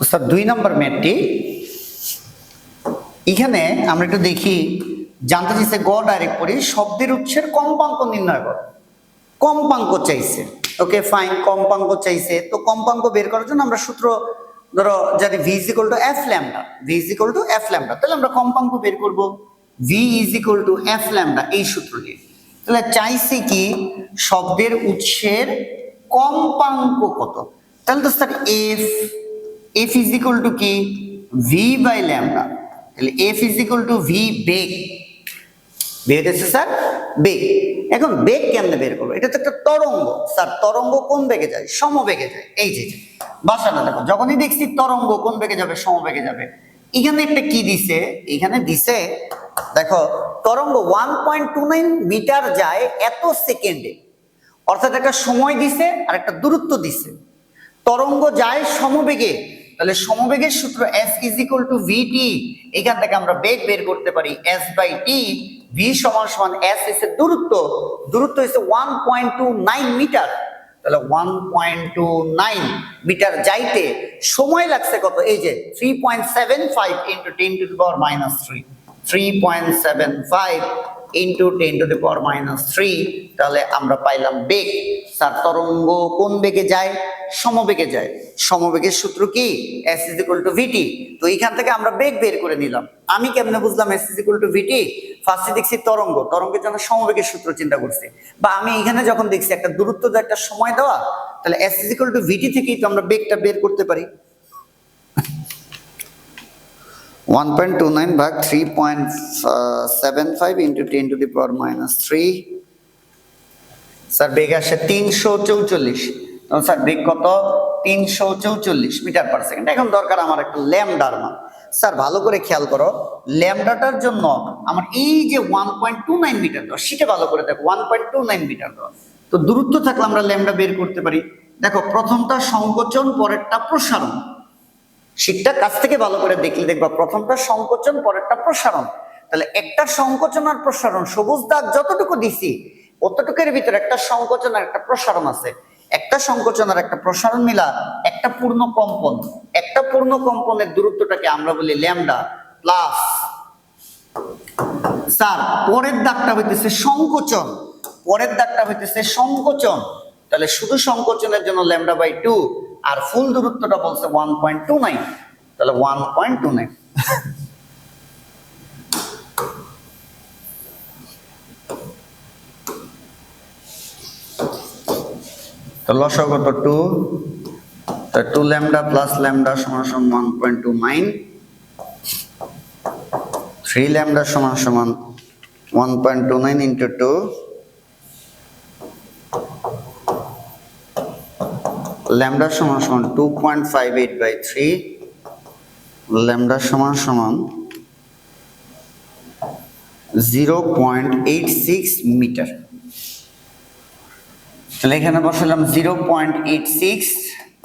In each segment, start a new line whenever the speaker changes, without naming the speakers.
Sir 2 নম্বর ম্যাথটি এখানে আমরা একটু দেখি, জানতে চাইছে গ ডাইরেক্ট পড়ি, শব্দের উৎসের কম্পাঙ্ক নির্ণয় করো। কম্পাঙ্ক চাইছে, ওকে ফাইন, কম্পাঙ্ক চাইছে। তো কম্পাঙ্ক বের করার জন্য আমরা সূত্র ধরো জানি v is equal to f lambda, v is equal to f lambda। তাহলে আমরা কম্পাঙ্ক বের করব v is equal to f lambda এই সূত্র দিয়ে। তাহলে চাইছে কি শব্দের উৎসের কম্পাঙ্ক কত। তাহলে তো sir f is equal to কি v by lambda। তাহলে f is equal to v বেগ, বেগ হচ্ছে স্যার বেগ। এখন বেগ কেমনে বের করবো? এটা তো একটা তরঙ্গ স্যার, তরঙ্গ কোন বেগে যায়? সমবেগে যায়। এই যে বাসাটা দেখো, যখনই দেখছি তরঙ্গ কোন বেগে যাবে? সমবেগে যাবে। এখানে একটা কি দিছে? এখানে দিছে দেখো তরঙ্গ 1.29 মিটার যায় এত সেকেন্ডে, অর্থাৎ একটা সময় দিছে আর একটা দূরত্ব দিছে। তরঙ্গ যায় সমবেগে, তাহলে সমবেগের সূত্র s is equal to vt। এখান থেকে আমরা বেগ বের করতে পারি s by t। v সমান সমান s হচ্ছে দূরত্ব, দূরত্ব হচ্ছে 1.29 মিটার। তাহলে 1.29 মিটার যাইতে সময় লাগছে কত? এই যে 3.75 into 10 to the power minus 3, 3.75 into 10 to the power minus 3। তাহলে আমরা পাইলাম বেগ। স্যার তরঙ্গ কোন বেগে যায়? সমবেগে যায়। সমবেগের সূত্র কি? s is equal to vt। তো এখান থেকে আমরা বেগ বের করে নিলাম। আমি কেমনে বুঝলাম s is equal to vt? ফার্স্টে দেখছি তরঙ্গ, তরঙ্গের জন্য সমবেগের সূত্র চিন্তা করছি, বা আমি এখানে যখন দেখছি একটা দূরত্ব দেওয়া, একটা সময় দেওয়া, তাহলে s is equal to vt থেকেই তো আমরা বেগটা বের করতে পারি। 1.29 ভাগ 3.75 into 10 to the power minus 3। Sir বেগ আসে 344। স্যার বেগ কত? 344 মিটার পার সেকেন্ড। এখন দরকার আমার একটা ল্যামডার মান। স্যার ভালো করে খেয়াল করো, ল্যামডাটার জন্য আমার এই যে 1.29 মিটার দেওয়া, সেটা ভালো করে দেখো, 1.29 মিটার দেওয়া। তো দূরত্ব থাকলে আমরা ল্যামডা বের করতে পারি। দেখো প্রথমটা সংকোচন, পরেরটা প্রসারণ। শীটটা কাছ থেকে ভালো করে দেখলে দেখবা প্রথমটা সংকোচন, পরেরটা প্রসারণ। তাহলে একটা সংকোচন আর প্রসারণ, সবুজ দাগ যতটুকু দিছি অতটুকুর ভিতরে একটা সংকোচন আর একটা প্রসারণ আছে। একটা সংকোচন আর একটা প্রসারণ মিলা একটা পূর্ণ কম্পন। একটা পূর্ণ কম্পনের দূরত্বটাকে আমরা বলি ল্যামডা প্লাস, স্যার পরের দাগটা হইতেছে সংকোচন, পরের দাগটা হইতেছে সংকোচন। তাহলে শুধু সংকোচনের জন্য ল্যামডা বাই 2, আর ফুল দূরত্বটা বলছে 1.29। তাহলে 1.29। তো লসাগু কত? 2। তো 2 ল্যামডা প্লাস ল্যামডা সমান সমান 1.29। 3 ল্যামডা সমান সমান 1.29 into 2। ল্যামডা সমান সমান 2.58 by 3। ল্যামডা সমান সমান 0.86 মিটার। তাহলে এখানে বসালাম 0.86।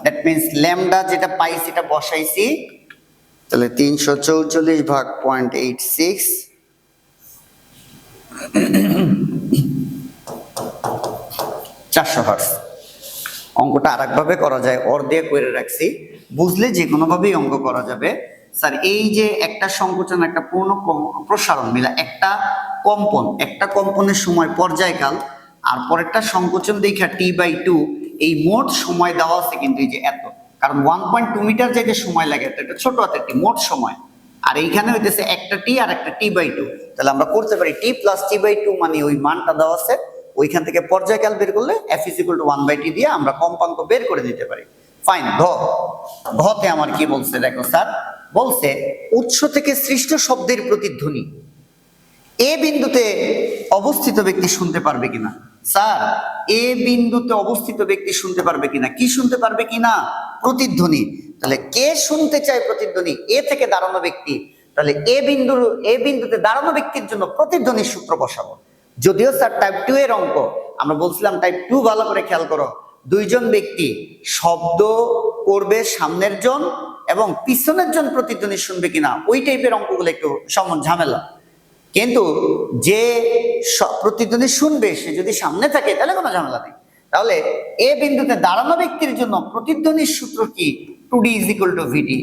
দ্যাট মিনস ল্যামডা যেটা পাই সেটা বসাইছি। তাহলে 344 ভাগ 0.86, 400 হার্টজ। অঙ্কটা আর একভাবে করা যায়, অর দিয়ে করে রাখছি, বুঝলে যে কোনোভাবেই অঙ্ক করা যাবে। স্যার এই যে একটা সংকোচন একটা পূর্ণ প্রসারণ মিলা একটা কম্পন, একটা কম্পনের সময় পর্যায়কাল, আর পরেরটা সংকোচন দেখা t/2, এই মোট সময় দেওয়া আছে কিন্তু এই যে এত, কারণ 1.2 মিটার যেতে সময় লাগে, এটা ছোট হাতের টি, মোট সময়। আর এইখানে হইতেছে একটা টি আর একটা t/2। তাহলে আমরা করতে পারি t plus t/2 মানে ওই মানটা দেওয়া আছে, ওইখান থেকে পর্যায়কাল বের করলে f is equal to 1/t দিয়ে আমরা কম্পাঙ্ক বের করে দিতে পারি। ফাইন। ঘতে আমার কি বলছে দেখো স্যার, বলছে উৎস থেকে সৃষ্ট শব্দের প্রতিধ্বনি এ বিন্দুতে অবস্থিত ব্যক্তি শুনতে পারবে কিনা। স্যার এ বিন্দুতে অবস্থিত ব্যক্তি শুনতে পারবে কিনা, কি শুনতে পারবে কিনা? প্রতিধ্বনি। তাহলে কে শুনতে চায় প্রতিধ্বনি? এ থেকে দাঁড়ানো ব্যক্তি। তাহলে এ বিন্দুতে দাঁড়ানো ব্যক্তির জন্য প্রতিধ্বনির সূত্র বসাবো। যদিও স্যার টাইপ 2 এর অঙ্ক, আমরা বলছিলাম টাইপ 2 ভালো করে খেয়াল করো, দুইজন ব্যক্তি শব্দ করবে, সামনের জন এবং পিছনের জন প্রতিধ্বনি শুনবে কিনা, ওই টাইপের অঙ্কগুলো একটু ঝামেলা। কিন্তু যে প্রতিধ্বনি শুনবে সে যদি সামনে থাকে তাহলে কোনো ঝামেলা নেই। তাহলে এ বিন্দুতে দাঁড়ানো ব্যক্তির জন্য প্রতিধ্বনির সূত্র কি? 2D ইজ ইকুয়াল টু ভিডি।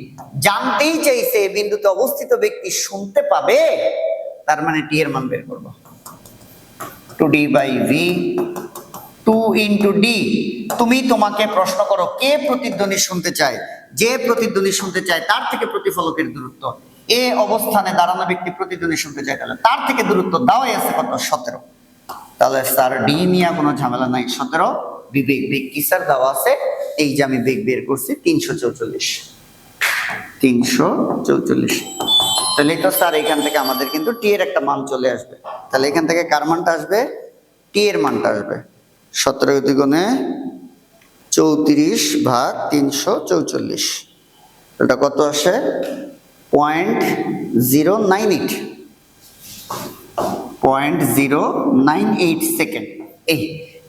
জানতেই চাইছে এ বিন্দুতে অবস্থিত ব্যক্তি শুনতে পাবে, তার মানে টি এর মান বের করব। 2D by V 2 into D. তুমি তোমাকে প্রশ্ন করো কে প্রতিধ্বনি শুনতে চায়? যে প্রতিধ্বনি শুনতে চায় তার থেকে প্রতিফলকের দূরত্ব, এ অবস্থানে দাঁড়ানো ব্যক্তি প্রতিধ্বনি শুনতে চায়, তাহলে তার থেকে দূরত্ব দেওয়াই আছে কত? 17। তাহলে স্যার ডি নিয়ে কোনো ঝামেলা নাই, 17। বিবেক বেগ কি স্যার দেওয়া আছে? এই যে আমি বেগ বের করছি 344। তাহলে তো স্যার এখান থেকে আমাদের কিন্তু টি এর একটা মান চলে আসবে। তাহলে এখান থেকে কার মানটা আসবে? টি এর মানটা আসবে 17 দ্বিগুণে 34 ভাগ 344। এটা কত আসে? 0.098 0.098 সেকেন্ড।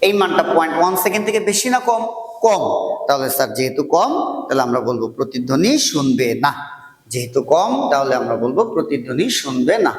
এই মানটা 0.1 সেকেন্ড থেকে বেশি না কম? কম। তাহলে স্যার যেহেতু কম, তাহলে আমরা বলবো প্রতিধ্বনি শুনবে না। যেহেতু কম, তাহলে আমরা বলবো প্রতিধ্বনি শুনবে না।